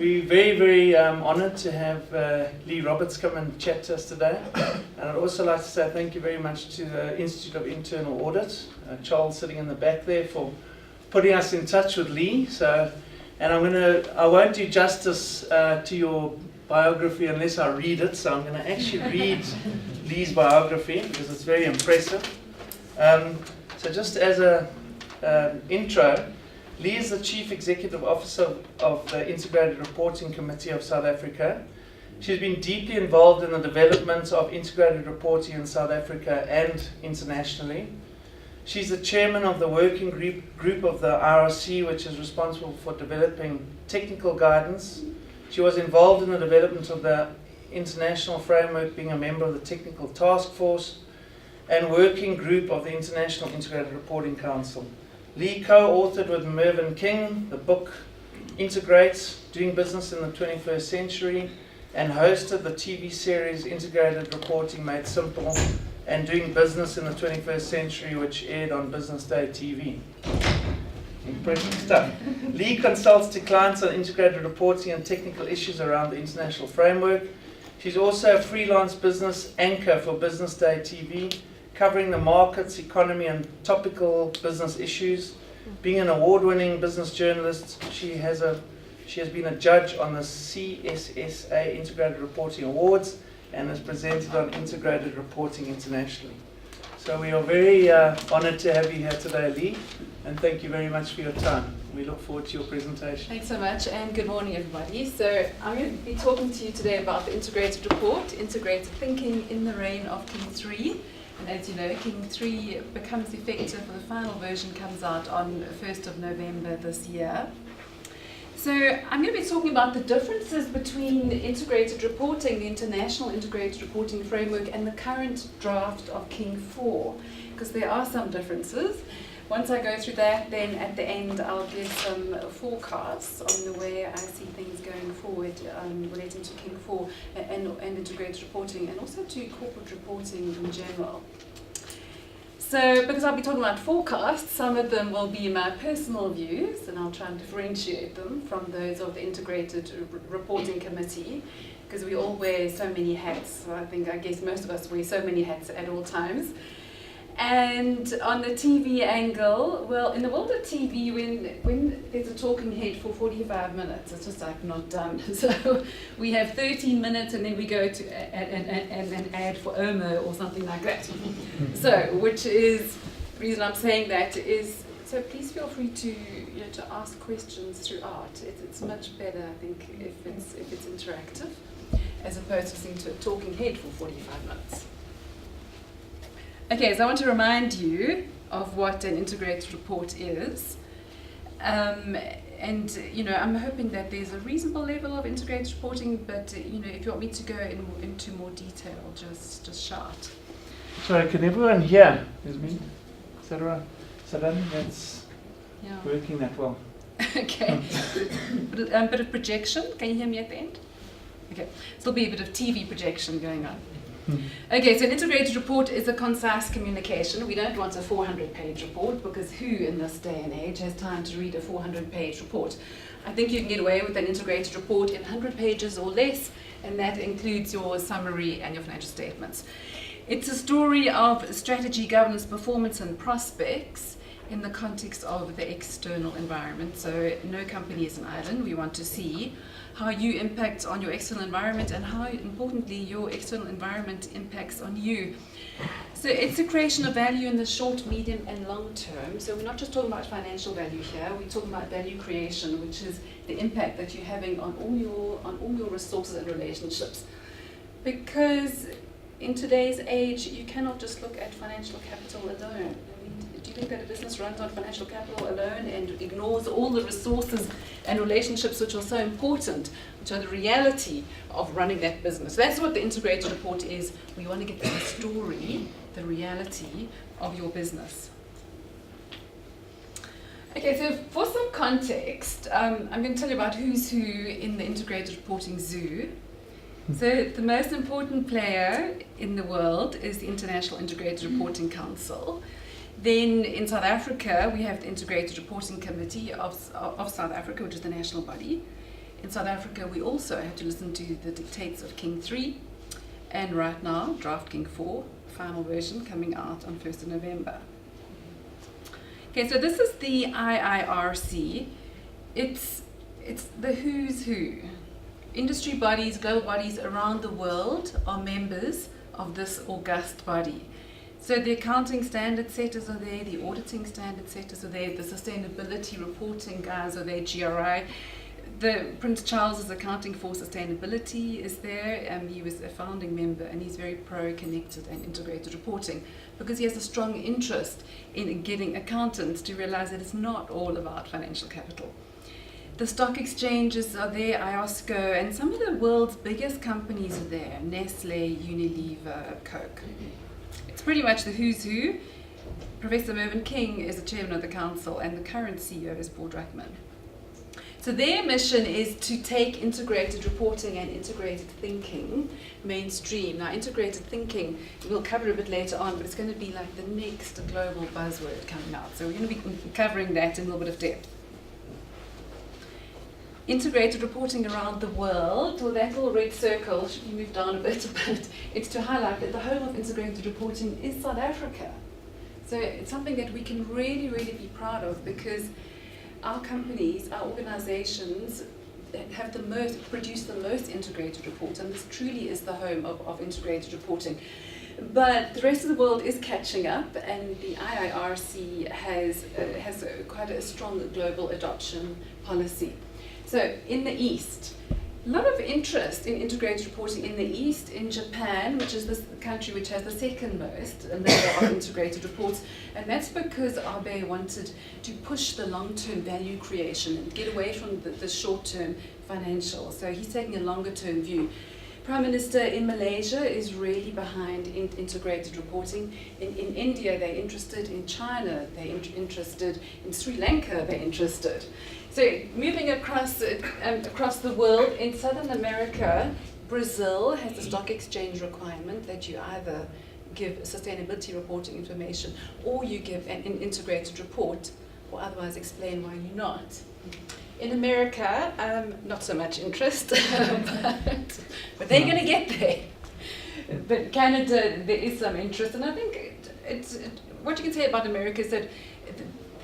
We're very, very honoured to have Lee Roberts come and chat to us today. And I'd also like to say thank you very much to the Institute of Internal Audit, Charles sitting in the back there, for putting us in touch with Lee. And I won't do justice to your biography unless I read it, so I'm going to actually read Lee's biography because it's very impressive. So just as an intro, Lee is the Chief Executive Officer of the Integrated Reporting Committee of South Africa. She's been deeply involved in the development of integrated reporting in South Africa and internationally. She's the chairman of the working group of the IRC, which is responsible for developing technical guidance. She was involved in the development of the international framework, being a member of the technical task force and working group of the International Integrated Reporting Council. Lee co-authored with Mervyn King the book Integrate, Doing Business in the 21st Century, and hosted the TV series Integrated Reporting Made Simple and Doing Business in the 21st Century, which aired on Business Day TV. Impressive stuff. Lee consults to clients on integrated reporting and technical issues around the international framework. She's also a freelance business anchor for Business Day TV, covering the markets, economy, and topical business issues. Being an award-winning business journalist, she has been a judge on the CSSA Integrated Reporting Awards and has presented on integrated reporting internationally. So we are very honoured to have you here today, Lee, and thank you very much for your time. We look forward to your presentation. Thanks so much, and good morning, everybody. So I'm going to be talking to you today about the integrated report, integrated thinking in the reign of King III. And as you know, King III becomes effective, the final version comes out on 1st of November this year. So I'm going to be talking about the differences between integrated reporting, the international integrated reporting framework, and the current draft of King IV, because there are some differences. Once I go through that, then at the end I'll give some forecasts on the way I see things going forward relating to King IV and integrated reporting, and also to corporate reporting in general. So, because I'll be talking about forecasts, some of them will be my personal views, and I'll try and differentiate them from those of the Integrated Reporting Committee, because we all wear so many hats. So I guess most of us wear so many hats at all times. And on the TV angle, well, in the world of TV, when there's a talking head for 45 minutes, it's just like not done. So we have 13 minutes, and then we go to an ad for Omo or something like that. So, which is the reason I'm saying that is, so please feel free to to ask questions throughout. It's much better, I think, if it's interactive, as opposed to listening to a talking head for 45 minutes. Okay, so I want to remind you of what an integrated report is. And I'm hoping that there's a reasonable level of integrated reporting, but if you want me to go into more detail, just shout. Sorry, can everyone hear? Is me? Is that right? So I don't think that's working that well. Okay. A bit of projection. Can you hear me at the end? Okay. So there'll be a bit of TV projection going on. Okay, so an integrated report is a concise communication. We don't want a 400-page report, because who in this day and age has time to read a 400-page report? I think you can get away with an integrated report in 100 pages or less, and that includes your summary and your financial statements. It's a story of strategy, governance, performance, and prospects in the context of the external environment. So no company is an island. We want to see how you impact on your external environment, and how, importantly, your external environment impacts on you. So it's a creation of value in the short, medium, and long term. So we're not just talking about financial value here, we're talking about value creation, which is the impact that you're having on all your resources and relationships. Because in today's age, you cannot just look at financial capital alone. Do you think that a business runs on financial capital alone and ignores all the resources and relationships which are so important, which are the reality of running that business? That's what the integrated report is. We want to get the story, the reality of your business. Okay, so for some context, I'm going to tell you about who's who in the integrated reporting zoo. So the most important player in the world is the International Integrated Reporting Council. Then in South Africa, we have the Integrated Reporting Committee of South Africa, which is the national body. In South Africa, we also have to listen to the dictates of King 3, and right now, draft King 4, final version coming out on 1st of November. Okay, so this is the IIRC. It's the who's who. Industry bodies, global bodies around the world are members of this august body. So the accounting standard setters are there, the auditing standard setters are there, the sustainability reporting guys are there, GRI. The Prince Charles's Accounting for Sustainability is there. He was a founding member, and he's very pro-connected and integrated reporting because he has a strong interest in getting accountants to realize that it's not all about financial capital. The stock exchanges are there, IOSCO, and some of the world's biggest companies are there, Nestle, Unilever, Coke. It's pretty much the who's who. Professor Mervyn King is the chairman of the council, and the current CEO is Paul Druckmann. So their mission is to take integrated reporting and integrated thinking mainstream. Now, integrated thinking, we'll cover a bit later on, but it's going to be like the next global buzzword coming out. So we're going to be covering that in a little bit of depth. Integrated reporting around the world, well, that little red circle, should be moved down a bit, but it's to highlight that the home of integrated reporting is South Africa. So it's something that we can really, really be proud of because our companies, our organizations have produce the most integrated reports, and this truly is the home of integrated reporting. But the rest of the world is catching up, and the IIRC has quite a strong global adoption policy. So in the East, a lot of interest in integrated reporting in the East, in Japan, which is the country which has the second most number of integrated reports, and that's because Abe wanted to push the long-term value creation and get away from the short-term financial. So he's taking a longer-term view. Prime Minister in Malaysia is really behind integrated reporting. In India, they're interested. In China, they're interested. In Sri Lanka, they're interested. So moving across the world, in Southern America, Brazil has a stock exchange requirement that you either give sustainability reporting information or you give an integrated report, or otherwise explain why you're not. In America, not so much interest, but they're going to get there. But Canada, there is some interest, and I think what you can say about America is that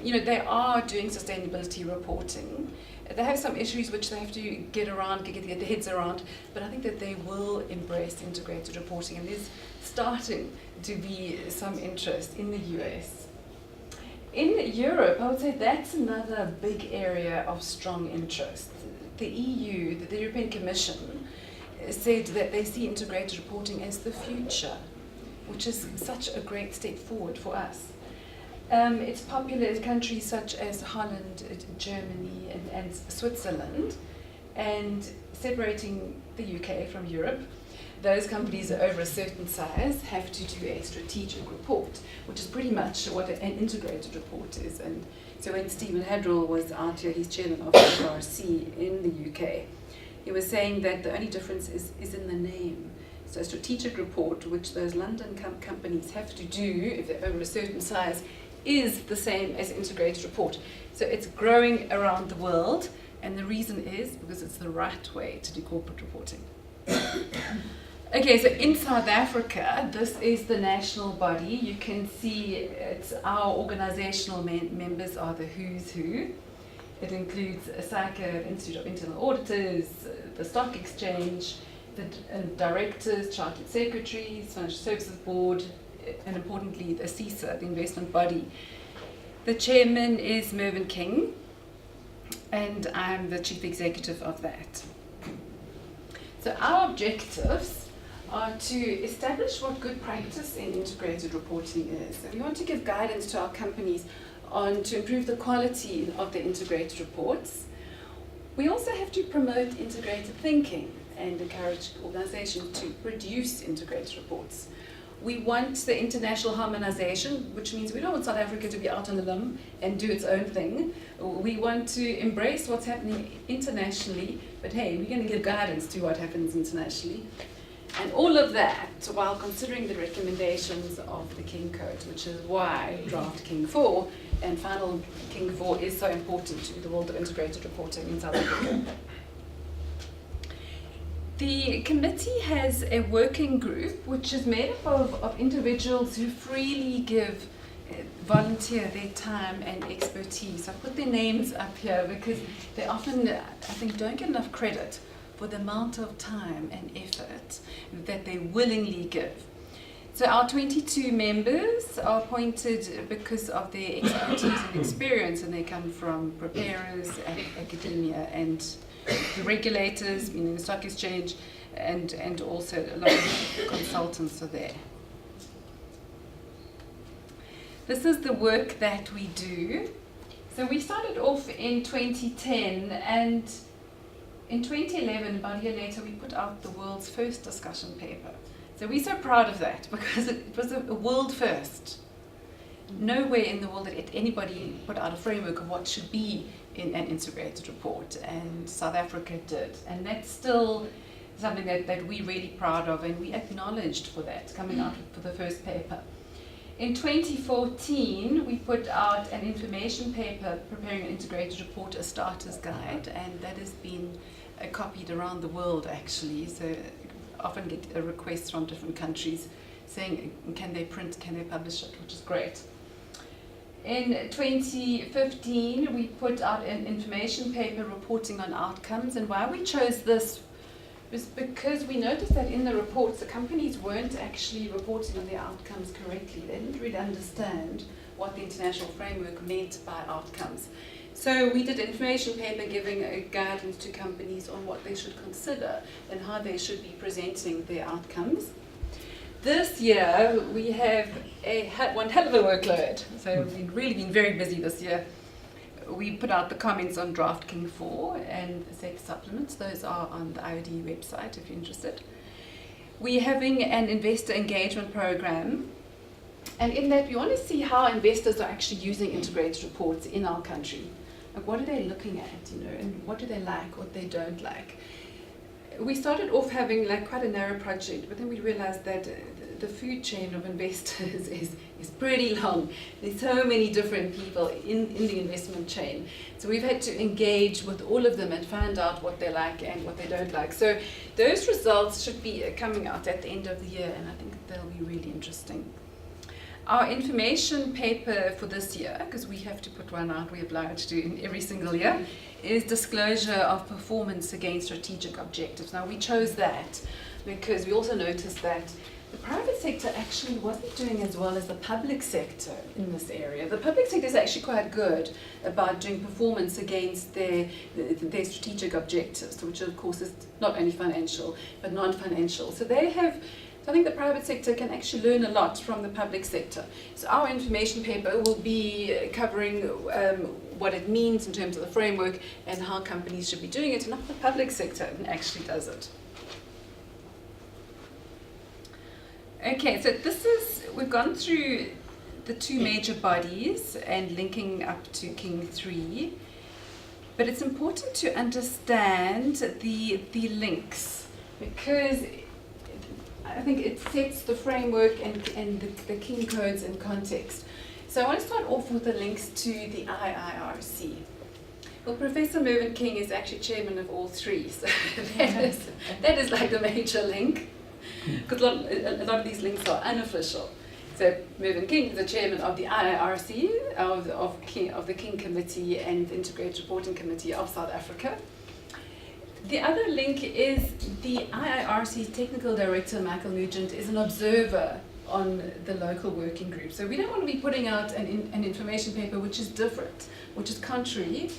they are doing sustainability reporting. They have some issues which they have to get their heads around, but I think that they will embrace integrated reporting, and there's starting to be some interest in the US. In Europe, I would say that's another big area of strong interest. The EU, the European Commission, said that they see integrated reporting as the future, which is such a great step forward for us. It's popular in countries such as Holland, Germany, and Switzerland, and separating the UK from Europe. Those companies over a certain size have to do a strategic report, which is pretty much what an integrated report is. And so when Stephen Hadrell was out here, he's chairman of the FRC in the UK, he was saying that the only difference is in the name. So a strategic report, which those London companies have to do if they're over a certain size, is the same as integrated report. So it's growing around the world, and the reason is because it's the right way to do corporate reporting. Okay, so in South Africa, this is the national body. You can see it's our organizational members are the who's who. It includes SAICA, Institute of Internal Auditors, the Stock Exchange, the directors, chartered secretaries, Financial Services Board, and importantly, the CISA, the investment body. The chairman is Mervyn King, and I'm the chief executive of that. So our objectives are to establish what good practice in integrated reporting is. And we want to give guidance to our companies to improve the quality of the integrated reports. We also have to promote integrated thinking and encourage organizations to produce integrated reports. We want the international harmonization, which means we don't want South Africa to be out on a limb and do its own thing. We want to embrace what's happening internationally, but hey, we're going to give guidance to what happens internationally. And all of that while considering the recommendations of the King Code, which is why draft King 4 and final King 4 is so important to the world of integrated reporting in South Africa. The committee has a working group which is made up of individuals who freely give, volunteer their time and expertise. I put their names up here because they often, I think, don't get enough credit for the amount of time and effort that they willingly give. So our 22 members are appointed because of their expertise and experience, and they come from preparers, academia, and the regulators, meaning the stock exchange, and also a lot of consultants are there. This is the work that we do. So we started off in 2010, and in 2011, about a year later, we put out the world's first discussion paper. So we're so proud of that because it was a world first. Nowhere in the world did anybody put out a framework of what should be in an integrated report, and South Africa did. And that's still something that we're really proud of, and we acknowledged for that, coming out for the first paper. In 2014, we put out an information paper, Preparing an Integrated Report, a starter's guide, and that has been copied around the world actually. So often get requests from different countries saying, can they print, can they publish it, which is great. In 2015, we put out an information paper reporting on outcomes, and why we chose this was because we noticed that in the reports, the companies weren't actually reporting on their outcomes correctly. They didn't really understand what the international framework meant by outcomes. So we did an information paper giving a guidance to companies on what they should consider and how they should be presenting their outcomes. This year, we have one hell of a workload. So we've really been very busy this year. We put out the comments on Draft King 4 and the SEC supplements. Those are on the IOD website if you're interested. We're having an investor engagement program. And in that, we want to see how investors are actually using integrated reports in our country. Like, what are they looking at, and what do they like, what they don't like. We started off having quite a narrow project, but then we realized that the food chain of investors is pretty long. There's so many different people in the investment chain. So we've had to engage with all of them and find out what they like and what they don't like. So those results should be coming out at the end of the year, and I think they'll be really interesting. Our information paper for this year, because we have to put one out, we're obliged to in every single year, is disclosure of performance against strategic objectives. Now we chose that because we also noticed that the private sector actually wasn't doing as well as the public sector in this area. The public sector is actually quite good about doing performance against their strategic objectives, which of course is not only financial but non-financial. So I think the private sector can actually learn a lot from the public sector. So our information paper will be covering what it means in terms of the framework and how companies should be doing it, and how the public sector actually does it. Okay, so we've gone through the two major bodies and linking up to King 3, but it's important to understand the links, because I think it sets the framework and the King codes in context. So I want to start off with the links to the IIRC. Well, Professor Mervyn King is actually chairman of all three, so that is like the major link, because a lot of these links are unofficial. So Mervyn King is the chairman of the IIRC, of the King Committee and the Integrated Reporting Committee of South Africa. The other link is the IIRC's technical director, Michael Nugent, is an observer on the local working group. So we don't want to be putting out an information paper which is different, which is contrary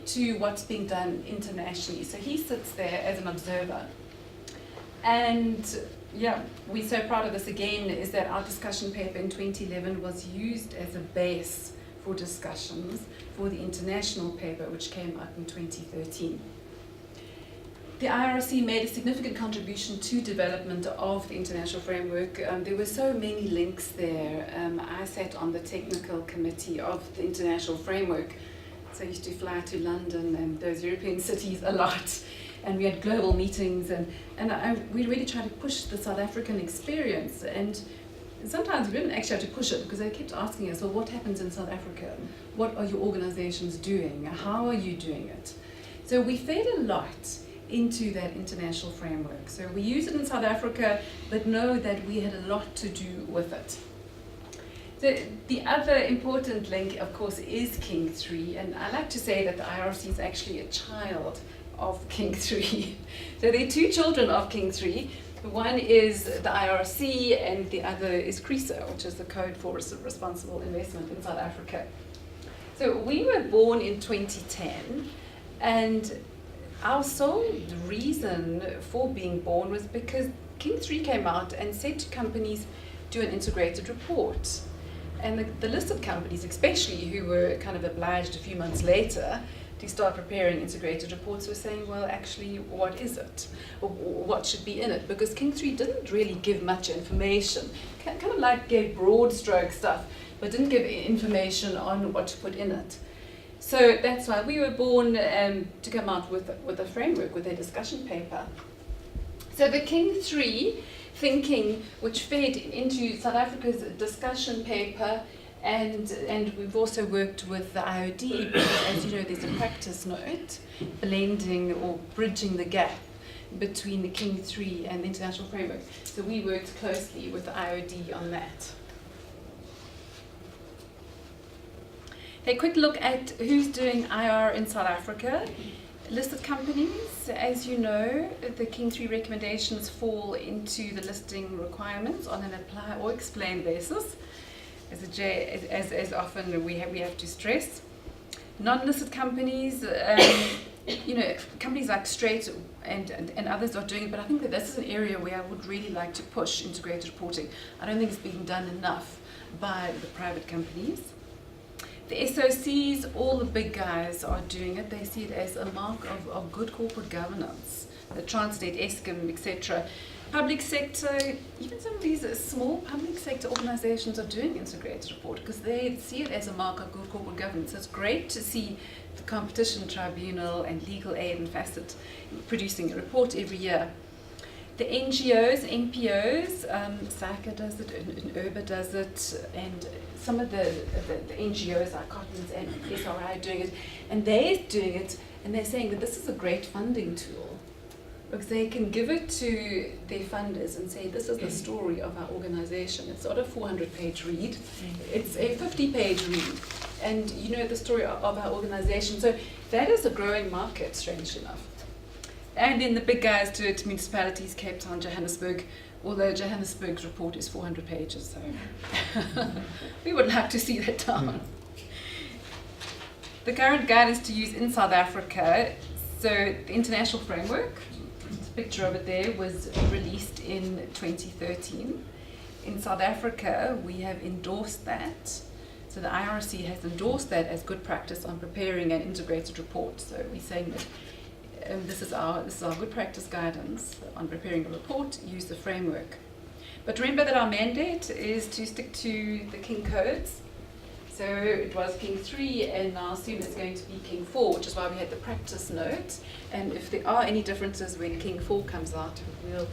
to what's being done internationally. So he sits there as an observer. And yeah, we're so proud of this again, is that our discussion paper in 2011 was used as a base for discussions for the international paper, which came out in 2013. The IRC made a significant contribution to development of the international framework. There were so many links there. I sat on the technical committee of the international framework. So I used to fly to London and those European cities a lot. And we had global meetings, and we really tried to push the South African experience. And sometimes we didn't actually have to push it, because they kept asking us, well, what happens in South Africa? What are your organizations doing? How are you doing it? So we fed a lot into that international framework. So we use it in South Africa, but know that we had a lot to do with it. The other important link, of course, is King 3, and I like to say that the IRC is actually a child of King 3. So there are two children of King 3. One is the IRC and the other is CRISA, which is the Code for Responsible Investment in South Africa. So we were born in 2010, and our sole reason for being born was because King 3 came out and said to companies, do an integrated report. And the listed companies, especially, who were kind of obliged a few months later to start preparing integrated reports, were saying, well, actually, what is it? Or what should be in it? Because King 3 didn't really give much information, kind of like gave broad stroke stuff, but didn't give information on what to put in it. So that's why we were born to come out with a framework, with a discussion paper. So the King 3 thinking, which fed into South Africa's discussion paper, and we've also worked with the IOD, because as you know, there's a practice note blending or bridging the gap between the King 3 and the international framework. So we worked closely with the IOD on that. A quick look at who's doing IR in South Africa. Listed companies, as you know, the King 3 recommendations fall into the listing requirements on an apply or explain basis, as often we have to stress. Non-listed companies, you know, companies like Straight and others are doing it, but I think that this is an area where I would really like to push integrated reporting. I don't think it's being done enough by the private companies. The SOCs, all the big guys are doing it. They see it as a mark of good corporate governance. The Transnet, Eskom, etc. Public sector, even some of these small public sector organizations are doing integrated report because they see it as a mark of good corporate governance. It's great to see the Competition Tribunal and Legal Aid and Facet producing a report every year. The NGOs, NPOs, SACA does it, URBA does it, and some of the NGOs like Cottons and SRI are doing it, and they're doing it, and they're saying that this is a great funding tool because they can give it to their funders and say, this is the story of our organization. It's not a 400-page read, it's a 50-page read, and you know the story of our organization. So that is a growing market, strangely enough. And then the big guys do it, municipalities, Cape Town, Johannesburg, although Johannesburg's report is 400 pages, so we would like to see that down. The current guidance to use in South Africa, so the international framework, this picture of it there, was released in 2013. In South Africa, we have endorsed that. So the IRC has endorsed that as good practice on preparing an integrated report. So we're saying that this is our good practice guidance on preparing a report, use the framework. But remember that our mandate is to stick to the King codes. So it was King 3 and now soon it's going to be King 4, which is why we had the practice note. And if there are any differences when King 4 comes out, we'll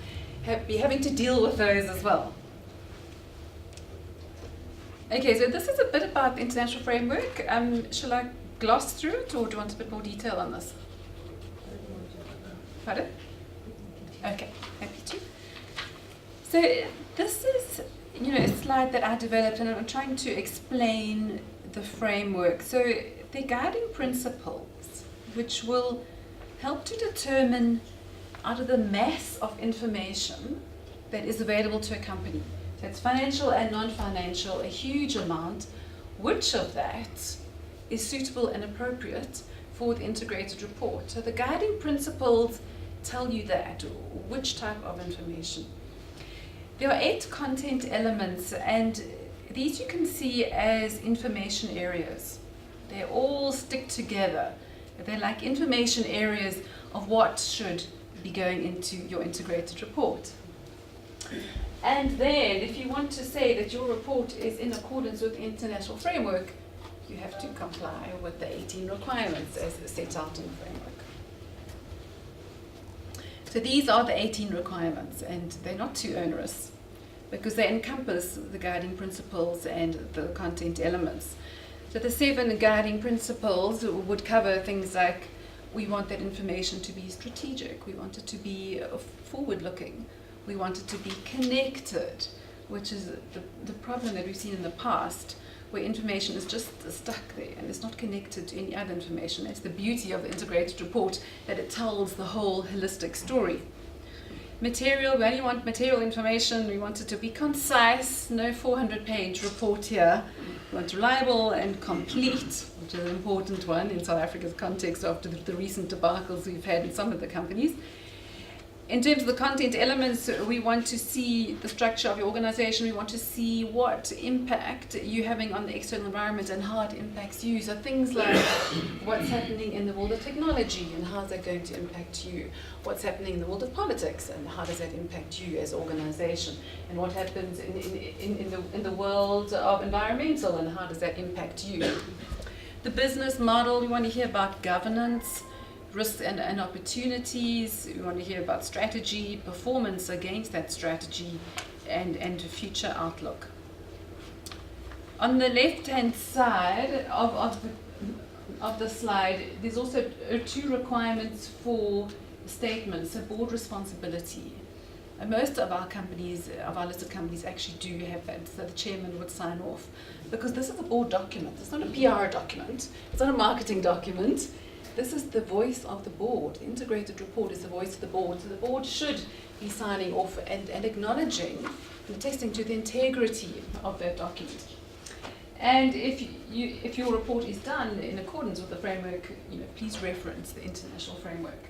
be having to deal with those as well. Okay, so this is a bit about the international framework. Shall I gloss through it, or do you want a bit more detail on this? Pardon? Okay, happy to. So this is, you know, a slide that I developed, and I'm trying to explain the framework. So the guiding principles, which will help to determine, out of the mass of information that is available to a company, so it's financial and non-financial, a huge amount, which of that is suitable and appropriate for the integrated report. So the guiding principles tell you that, which type of information. There are 8 content elements, and these you can see as information areas. They all stick together. They're like information areas of what should be going into your integrated report. And then, if you want to say that your report is in accordance with the international framework, you have to comply with the 18 requirements as set out in the framework. So these are the 18 requirements, and they're not too onerous because they encompass the guiding principles and the content elements. So the 7 guiding principles would cover things like We want that information to be strategic. We want it to be forward-looking. We want it to be connected, which is the problem that we've seen in the past, where information is just stuck there and it's not connected to any other information. That's the beauty of the integrated report, that it tells the whole holistic story. Material, we only want material information. We want it to be concise, no 400-page report here. We want reliable and complete, which is an important one in South Africa's context after the recent debacles we've had in some of the companies. In terms of the content elements, we want to see the structure of your organization. We want to see what impact you're having on the external environment and how it impacts you. So things like what's happening in the world of technology and how's that going to impact you? What's happening in the world of politics and how does that impact you as an organization? And what happens in the world of environmental and how does that impact you? The business model, we want to hear about governance, risks and opportunities. We want to hear about strategy, performance against that strategy, and future outlook. On the left-hand side of the slide, there's also 2 requirements for statements, so board responsibility. And most of our companies, of our listed companies, actually do have that, so the chairman would sign off. Because this is a board document, it's not a PR document, it's not a marketing document. This is the voice of the board. The integrated report is the voice of the board. So the board should be signing off and acknowledging and attesting to the integrity of that document. And if your report is done in accordance with the framework, please reference the international framework.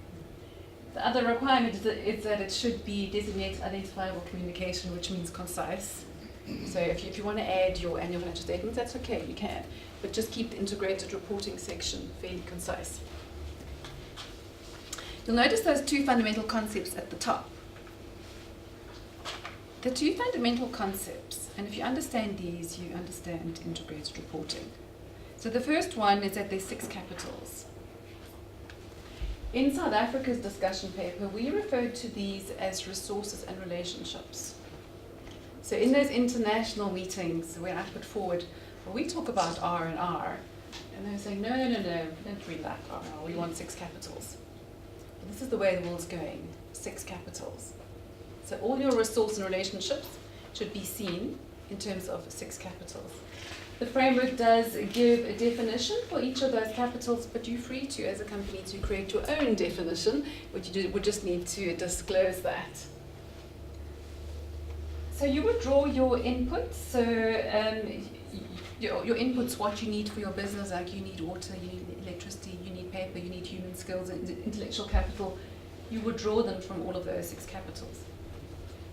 The other requirement is that it should be designated identifiable communication, which means concise. So if you want to add your annual financial statements, that's okay, you can. But just keep the integrated reporting section fairly concise. You'll notice those 2 fundamental concepts at the top. The 2 fundamental concepts, and if you understand these, you understand integrated reporting. So the first one is that there's 6 capitals. In South Africa's discussion paper, we referred to these as resources and relationships. So in those international meetings where I put forward, we talk about R&R, and they say, no, don't read that R&R, we want 6 capitals. But this is the way the world's going, 6 capitals. So all your resource and relationships should be seen in terms of 6 capitals. The framework does give a definition for each of those capitals, but you're free to, as a company, to create your own definition, which you would just need to disclose that. So you would draw your inputs. So your inputs, what you need for your business, like you need water, you need electricity, you need paper, you need human skills and intellectual capital. You would draw them from all of those 6 capitals.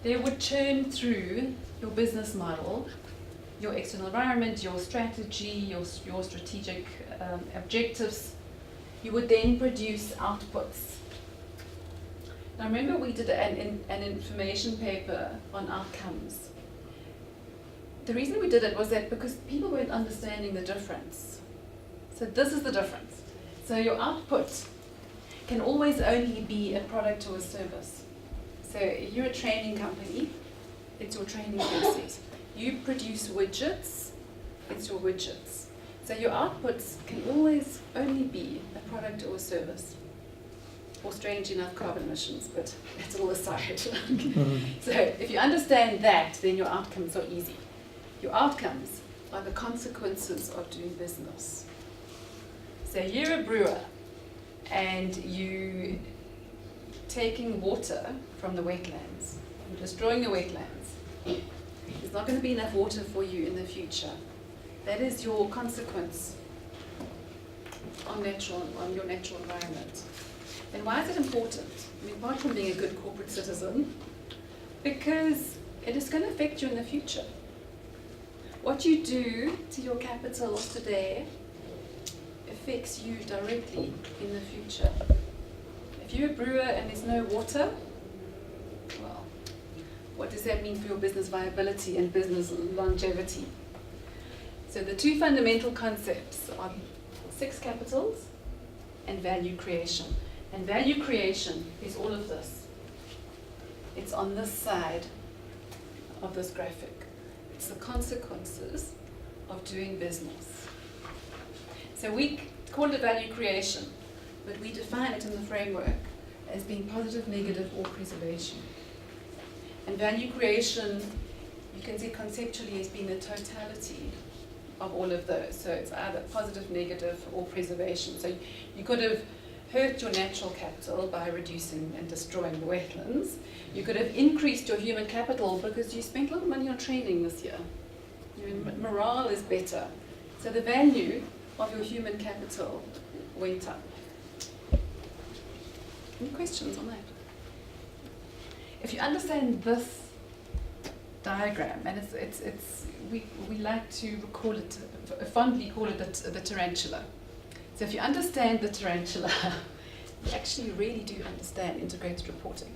They would churn through your business model, your external environment, your strategy, your strategic objectives. You would then produce outputs. Now remember, we did an information paper on outcomes. The reason we did it was that because people weren't understanding the difference. So this is the difference. So your output can always only be a product or a service. So you're a training company, it's your training process. You produce widgets, it's your widgets. So your outputs can always only be a product or a service. Or strange enough, carbon emissions, but that's all aside. So if you understand that, then your outcomes are easy. Your outcomes are the consequences of doing business. So you're a brewer, and you taking water from the wetlands, you're destroying the wetlands. There's not going to be enough water for you in the future. That is your consequence on your natural environment. And why is it important? I mean, apart from being a good corporate citizen, because it is going to affect you in the future. What you do to your capital today affects you directly in the future. If you're a brewer and there's no water, well, what does that mean for your business viability and business longevity? So the 2 fundamental concepts are 6 capitals and value creation. And value creation is all of this. It's on this side of this graphic. It's the consequences of doing business. So we call it value creation, but we define it in the framework as being positive, negative, or preservation. And value creation, you can see conceptually as being the totality of all of those. So it's either positive, negative, or preservation. So you could have hurt your natural capital by reducing and destroying the wetlands. You could have increased your human capital because you spent a lot of money on training this year. Your morale is better. So the value of your human capital went up. Any questions on that? If you understand this diagram, and we like to fondly call it the tarantula. So if you understand the tarantula, you actually really do understand integrated reporting.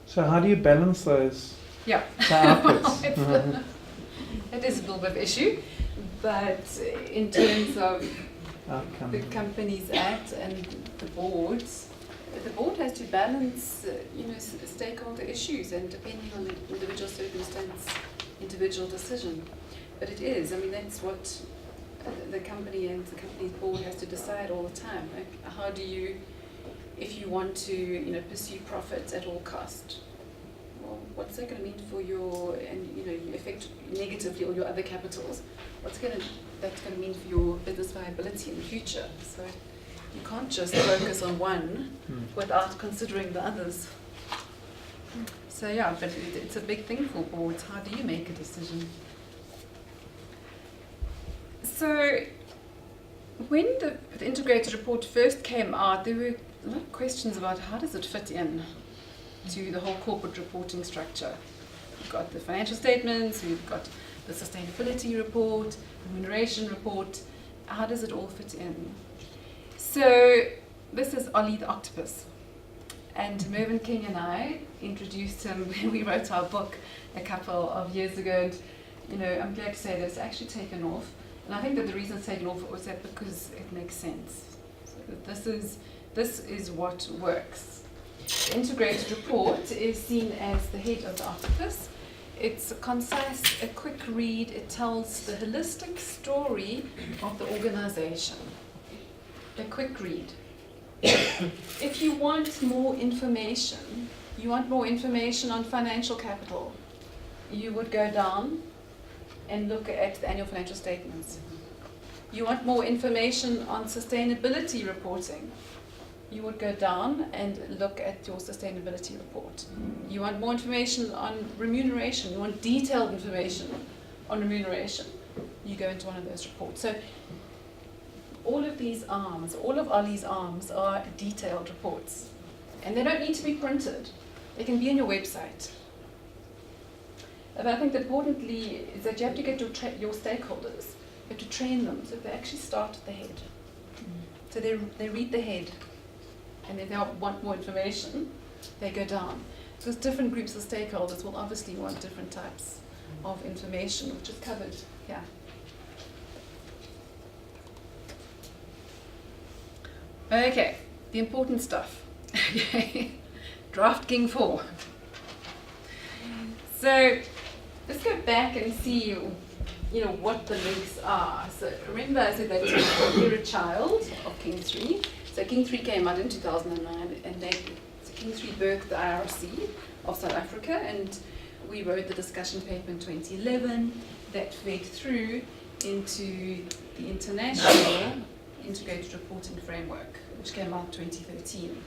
So how do you balance those? Yeah, outputs? it is a little bit of an issue, but in terms of Outcome. the Companies Act and the board has to balance, stakeholder issues, and depending on the individual circumstance, individual decision. But it is, that's what the company and the company's board has to decide all the time. Like, how do you, if you want to, pursue profits at all cost, well, what's that going to mean for your, and you affect negatively all your other capitals? That's going to mean for your business viability in the future? So you can't just focus on one without considering the others. So yeah, but it's a big thing for boards. How do you make a decision? So when the integrated report first came out, there were a lot of questions about how does it fit in to the whole corporate reporting structure. We've got the financial statements, we've got the sustainability report, remuneration report. How does it all fit in? So this is Ollie the octopus. And Mervyn King and I introduced him when we wrote our book a couple of years ago. And I'm glad to say that it's actually taken off. And I think that the reason it's taken off was that because it makes sense. So this is what works. The integrated report is seen as the head of the octopus. It's concise, a quick read. It tells the holistic story of the organization. A quick read. If you want more information on financial capital, you would go down and look at the annual financial statements. You want more information on sustainability reporting, you would go down and look at your sustainability report. You want more information on remuneration, you want detailed information on remuneration, you go into one of those reports. So all of these arms, all of Ollie's arms are detailed reports. And they don't need to be printed. They can be on your website. But I think that importantly is that you have to get your stakeholders, you have to train them so they actually start at the head. So they read the head, and if they want more information, they go down. Because different groups of stakeholders will obviously want different types of information, which is covered here. Okay, the important stuff. Draft King 4. So let's go back and see, what the links are. So remember I said that you're a child of King 3. So King 3 came out in 2009, and King 3 birthed the IRC of South Africa, and we wrote the discussion paper in 2011 that fed through into the international integrated reporting framework, which came out in 2013.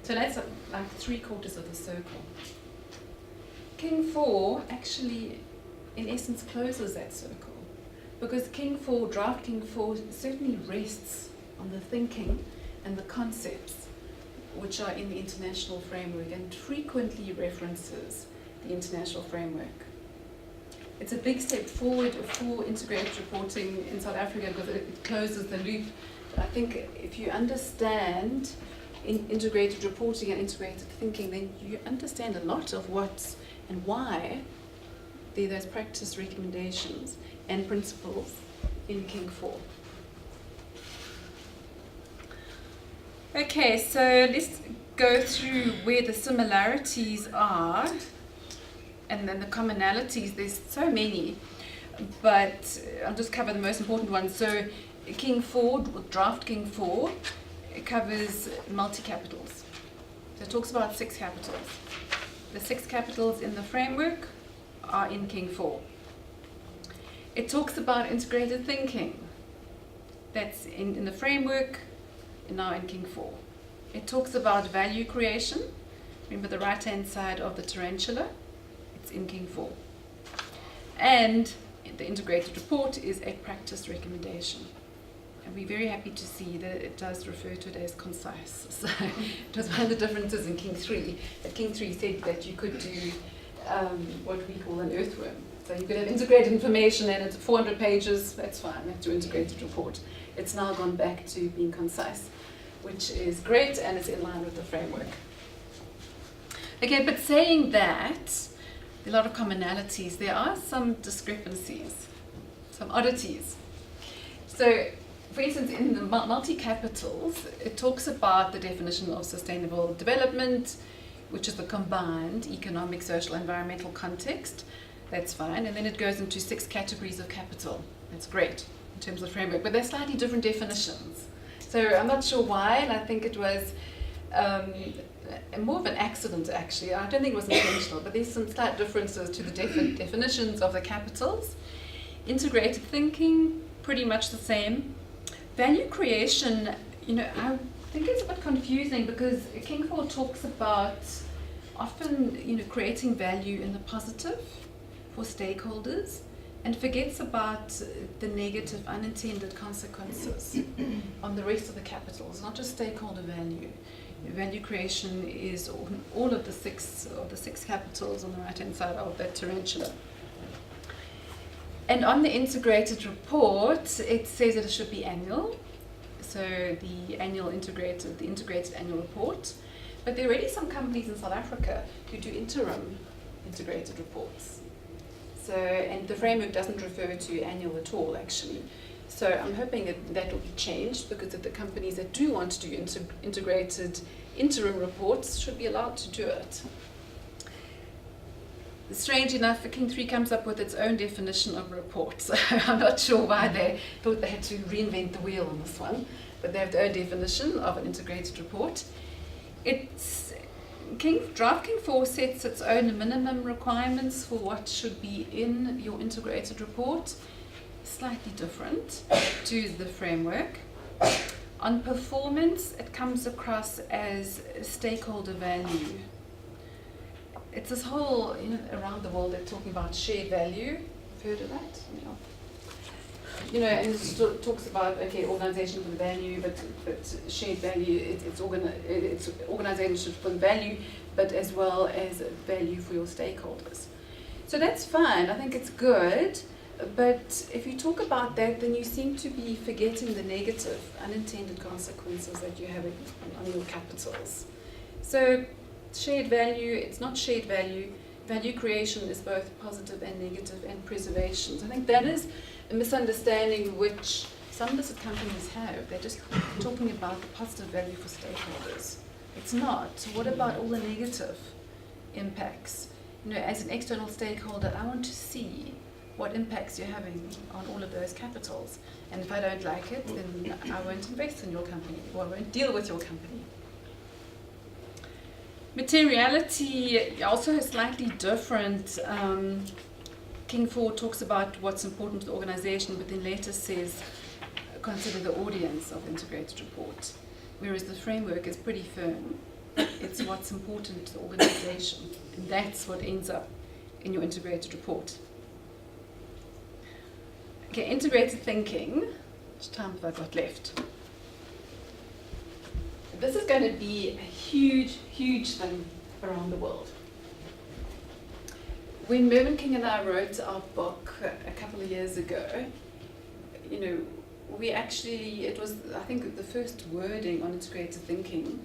So that's like 3/4 of the circle. King 4 actually, in essence, closes that circle, because Draft King 4 certainly rests on the thinking and the concepts which are in the international framework and frequently references the international framework. It's a big step forward for integrated reporting in South Africa because it closes the loop. I think if you understand integrated reporting and integrated thinking, then you understand a lot of what and why there are those practice recommendations and principles in King 4. Okay, so let's go through where the similarities are and then the commonalities. There's so many. but I'll just cover the most important ones. So King 4, Draft King 4, it covers multi-capitals. So it talks about 6 capitals. The 6 capitals in the framework are in King 4. It talks about integrated thinking. That's in the framework, now in King 4. It talks about value creation. Remember the right-hand side of the tarantula? It's in King 4. And the integrated report is a practice recommendation. And we're very happy to see that it does refer to it as concise. So it was one of the differences in King 3. That King 3 said that you could do what we call an earthworm. So you could have integrated information and it's 400 pages, that's fine, that's your integrated report. It's now gone back to being concise, which is great and it's in line with the framework. Okay, but saying that, a lot of commonalities, there are some discrepancies, some oddities. So, for instance, in the multi-capitals, it talks about the definition of sustainable development, which is the combined economic, social, environmental context. That's fine. And then it goes into 6 categories of capital. That's great in terms of framework, but they're slightly different definitions. So I'm not sure why, and I think it was more of an accident, actually. I don't think it was intentional, but there's some slight differences to the definitions of the capitals. Integrated thinking, pretty much the same. Value creation, I think it's a bit confusing because King 4 talks about often, creating value in the positive for stakeholders and forgets about the negative, unintended consequences on the rest of the capitals, not just stakeholder value. Value creation is all of the six capitals on the right-hand side of that tarantula. And on the integrated report, it says that it should be annual. So the integrated annual report. But there are already some companies in South Africa who do interim integrated reports. So, and the framework doesn't refer to annual at all, actually. So I'm hoping that will be changed because the companies that do want to do integrated interim reports should be allowed to do it. Strange enough, King 3 comes up with its own definition of report. So I'm not sure why they thought they had to reinvent the wheel on this one, but they have their own definition of an integrated report. Draft King 4 sets its own minimum requirements for what should be in your integrated report, slightly different to the framework. On performance, it comes across as stakeholder value. It's this whole, around the world they're talking about shared value. You've heard of that? And it talks about, organization for the value, but shared value, it's organization for the value, but as well as value for your stakeholders. So that's fine, I think it's good, but if you talk about that, then you seem to be forgetting the negative, unintended consequences that you have on your capitals. So shared value, it's not shared value. Value creation is both positive and negative, and preservation. So I think that is a misunderstanding which some listed companies have. They're just talking about the positive value for stakeholders. It's not. What about all the negative impacts? As an external stakeholder, I want to see what impacts you're having on all of those capitals. And if I don't like it, then I won't invest in your company, or I won't deal with your company. Materiality also is slightly different. King 4 talks about what's important to the organization, but then later says, consider the audience of the integrated report. Whereas the framework is pretty firm. It's what's important to the organization, and that's what ends up in your integrated report. Okay, integrated thinking. How much time have I got left? This is going to be a huge, huge thing around the world. When Mervyn King and I wrote our book a couple of years ago, it was, I think, the first wording on integrated thinking,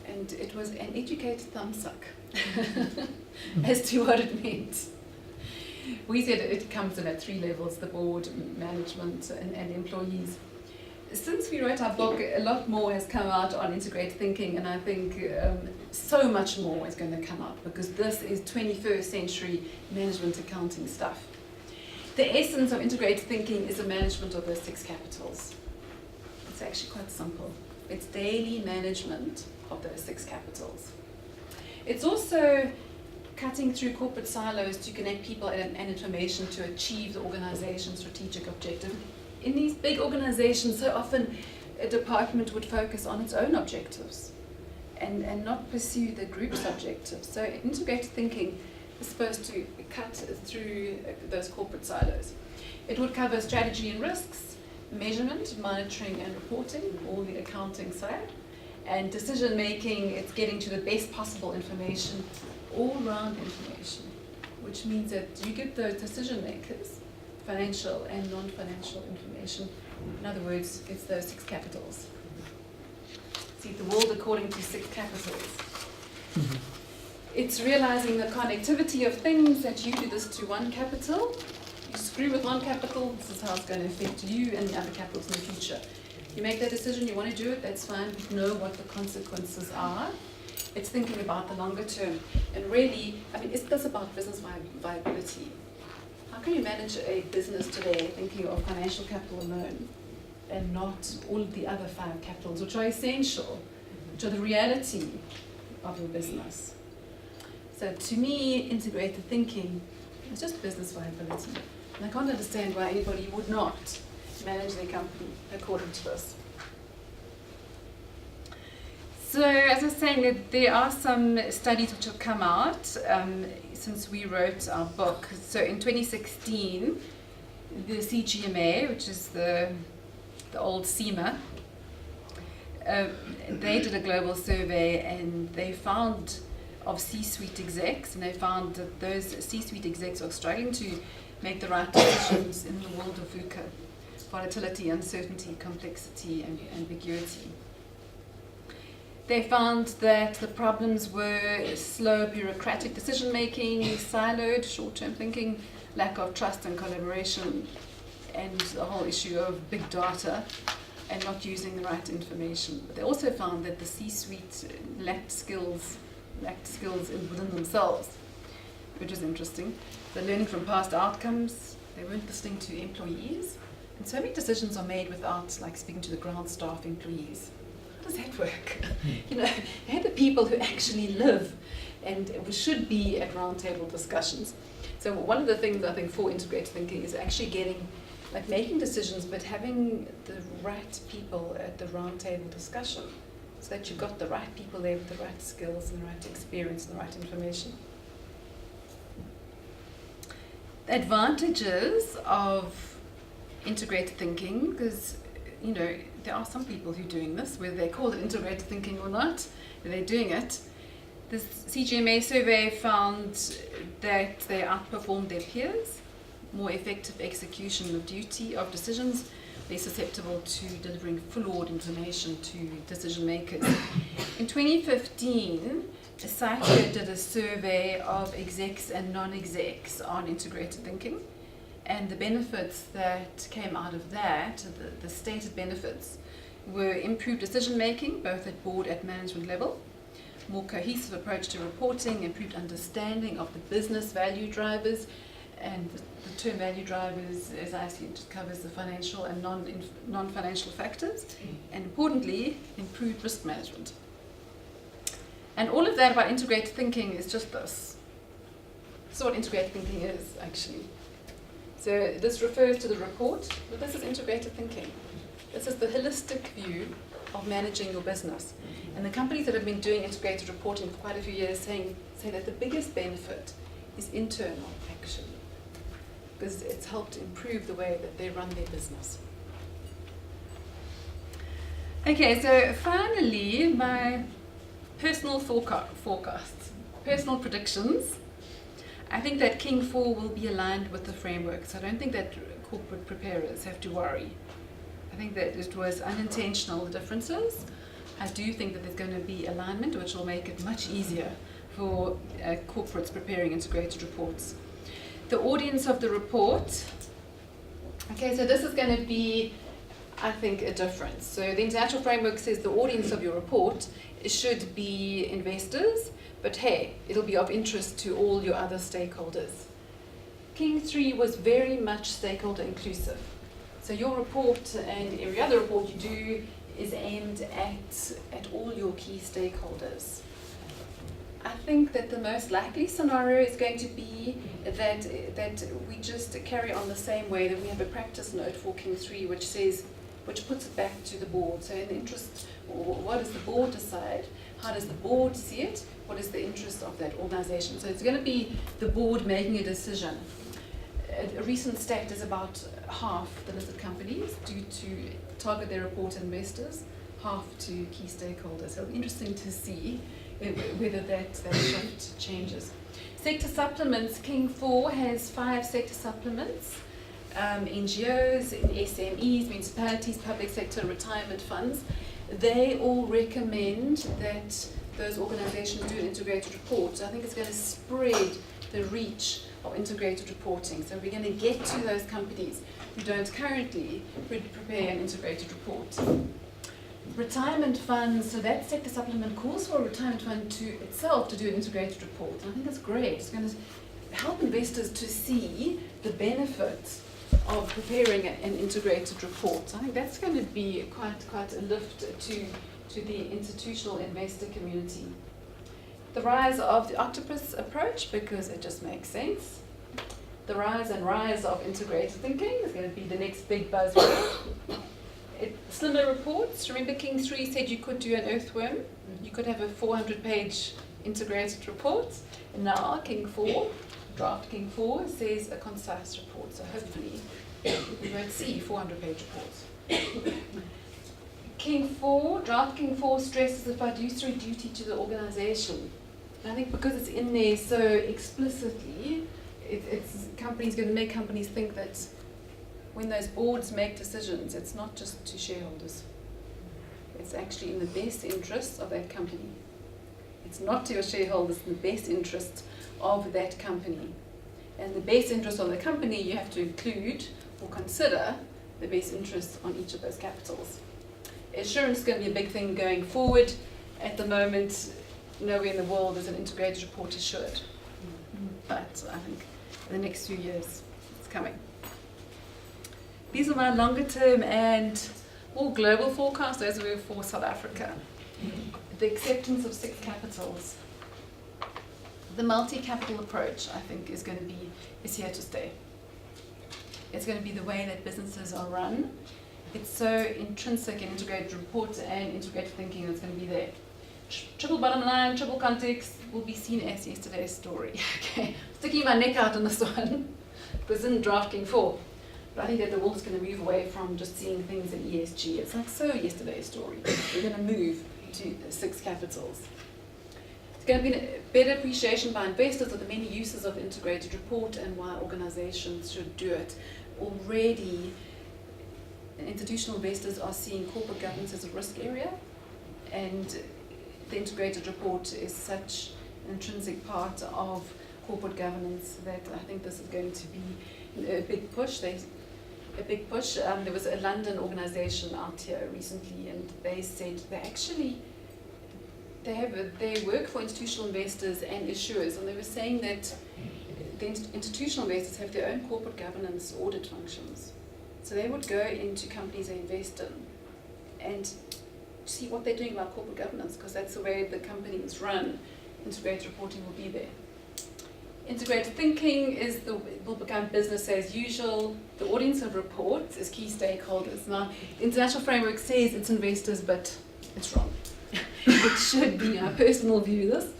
and it was an educated thumbsuck as to what it meant. We said it comes in at 3 levels, the board, management, and employees. Since we wrote our book, a lot more has come out on integrated thinking, and I think so much more is going to come out, because this is 21st century management accounting stuff. The essence of integrated thinking is the management of those 6 capitals. It's actually quite simple. It's daily management of those 6 capitals. It's also cutting through corporate silos to connect people and information to achieve the organization's strategic objective. In these big organizations, so often a department would focus on its own objectives and not pursue the group's objectives. So integrated thinking is supposed to cut through those corporate silos. It would cover strategy and risks, measurement, monitoring and reporting, all the accounting side, and decision making. It's getting to the best possible information, all-round information, which means that you give those decision makers financial and non-financial information. In other words, it's those 6 capitals. See the world according to 6 capitals. Mm-hmm. It's realizing the connectivity of things, that you do this to one capital. You screw with one capital, this is how it's going to affect you and the other capitals in the future. You make that decision, you want to do it, that's fine, but know what the consequences are. It's thinking about the longer term. And really, I mean, is this about business viability? How can you manage a business today thinking of financial capital alone and not all of the other 5 capitals, which are essential, which are the reality of your business? So to me, integrated thinking is just business viability. And I can't understand why anybody would not manage their company according to this. So as I was saying, that there are some studies which have come out since we wrote our book. So in 2016, the CGMA, which is the old CIMA, they did a global survey and they found of C-suite execs, and they found that those C-suite execs are struggling to make the right decisions in the world of VUCA: volatility, uncertainty, complexity, and ambiguity. They found that the problems were slow bureaucratic decision making, siloed short-term thinking, lack of trust and collaboration, and the whole issue of big data and not using the right information. But they also found that the C-suite lacked skills within themselves, which is interesting. They're learning from past outcomes, they weren't listening to employees, and so many decisions are made without speaking to the ground staff employees. How does that work? They're the people who actually live and should be at roundtable discussions. So one of the things I think for integrated thinking is actually making decisions, but having the right people at the roundtable discussion, so that you've got the right people there with the right skills and the right experience and the right information. The advantages of integrated thinking, because there are some people who are doing this, whether they call it integrated thinking or not, they're doing it. The CGMA survey found that they outperformed their peers, more effective execution of duty of decisions, less susceptible to delivering flawed information to decision makers. In 2015, Cypher did a survey of execs and non-execs on integrated thinking, and the benefits that came out of that, the stated benefits, were improved decision making, both at board and management level, more cohesive approach to reporting, improved understanding of the business value drivers, and the term value drivers, as I see it, covers the financial and non-financial factors, and importantly, improved risk management. And all of that about integrated thinking is just this. This is what integrated thinking is, actually. So this refers to the report, but this is integrated thinking. This is the holistic view of managing your business. And the companies that have been doing integrated reporting for quite a few years say that the biggest benefit is internal, actually, because it's helped improve the way that they run their business. Okay, so finally, my personal forecasts, personal predictions. I think that King 4 will be aligned with the framework, so I don't think that corporate preparers have to worry. I think that it was unintentional differences. I do think that there's going to be alignment, which will make it much easier for corporates preparing integrated reports. The audience of the report. Okay, so this is going to be, I think, a difference. So the international framework says the audience of your report should be investors, but hey, it'll be of interest to all your other stakeholders. King 3 was very much stakeholder inclusive. So your report and every other report you do is aimed at all your key stakeholders. I think that the most likely scenario is going to be that we just carry on the same way, that we have a practice note for King 3 which puts it back to the board. So in the interest, what does the board decide? How does the board see it? What is the interest of that organisation? So it's going to be the board making a decision. A recent stat is about half the listed companies do to target their report investors, half to key stakeholders. So it'll be interesting to see whether that shift changes. Sector supplements, King 4 has 5 sector supplements. NGOs, SMEs, municipalities, public sector, retirement funds, they all recommend that those organisations do an integrated report. So I think it's going to spread the reach of integrated reporting. So we're going to get to those companies who don't currently prepare an integrated report. Retirement funds, so that sector supplement calls for a retirement fund to itself to do an integrated report. And I think that's great. It's going to help investors to see the benefits of preparing an integrated report. I think that's going to be quite a lift to the institutional investor community. The rise of the octopus approach, because it just makes sense. The rise of integrated thinking is going to be the next big buzzword. Slimmer reports. Remember King 3 said you could do an earthworm. You could have a 400-page integrated report. And now Draft King 4 says a concise report. So hopefully we won't see 400-page reports. Draft King 4 stresses the fiduciary duty to the organisation. And I think because it's in there so explicitly, it's companies going to make companies think that when those boards make decisions, it's not just to shareholders. It's actually in the best interests of that company. It's not to your shareholders, in the best interest of that company. And the best interest of the company, you have to include or consider the best interest on each of those capitals. Assurance is going to be a big thing going forward. At the moment, nowhere in the world is an integrated report assured. But I think in the next few years, it's coming. These are my longer term and more global forecasts. Those were for South Africa. The acceptance of 6 capitals. The multi-capital approach, I think, is here to stay. It's going to be the way that businesses are run. It's so intrinsic in integrated reports and integrated thinking, it's going to be there. Triple bottom line, triple context will be seen as yesterday's story. Okay, sticking my neck out on this one. It was in Draft King 4. But I think that the world's going to move away from just seeing things in ESG. It's like so yesterday's story. We're going to move to 6 capitals. It's going to be a better appreciation by investors of the many uses of the integrated report and why organizations should do it. Already, institutional investors are seeing corporate governance as a risk area, and the integrated report is such an intrinsic part of corporate governance that I think this is going to be a big push. There was a London organisation out here recently, and they said they work for institutional investors and issuers, and they were saying that the institutional investors have their own corporate governance audit functions. So they would go into companies they invest in and see what they're doing about corporate governance, because that's the way the company is run. Integrated reporting will be there. Integrated thinking will become business as usual. The audience of reports is key stakeholders. Now, the international framework says it's investors, but it's wrong. It should be, my personal view this,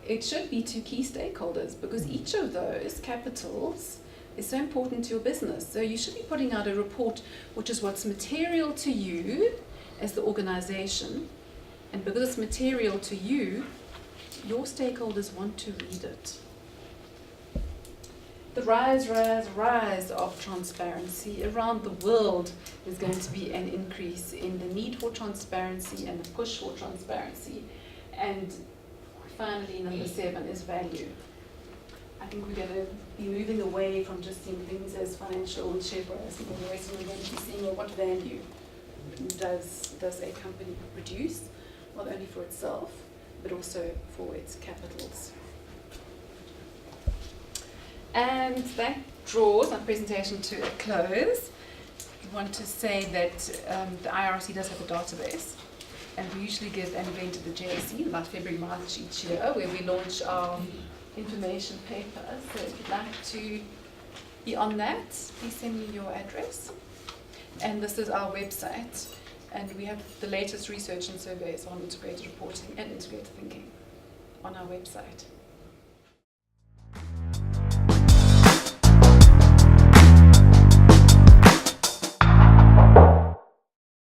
it should be to key stakeholders, because each of those capitals is so important to your business. So you should be putting out a report which is what's material to you as the organization, and because it's material to you, your stakeholders want to read it. The rise of transparency around the world is going to be an increase in the need for transparency and the push for transparency. And finally, number 7 is value. I think we're going to be moving away from just seeing things as financial and share price and all the rest, and we're going to be seeing, well, what value does a company produce, not only for itself, but also for its capitals. And that draws our presentation to a close. I want to say that the IRC does have a database, and we usually give an event at the JSE about February, March each year, where we launch our information papers. So if you'd like to be on that, please send me your address. And this is our website, and we have the latest research and surveys on integrated reporting and integrated thinking on our website.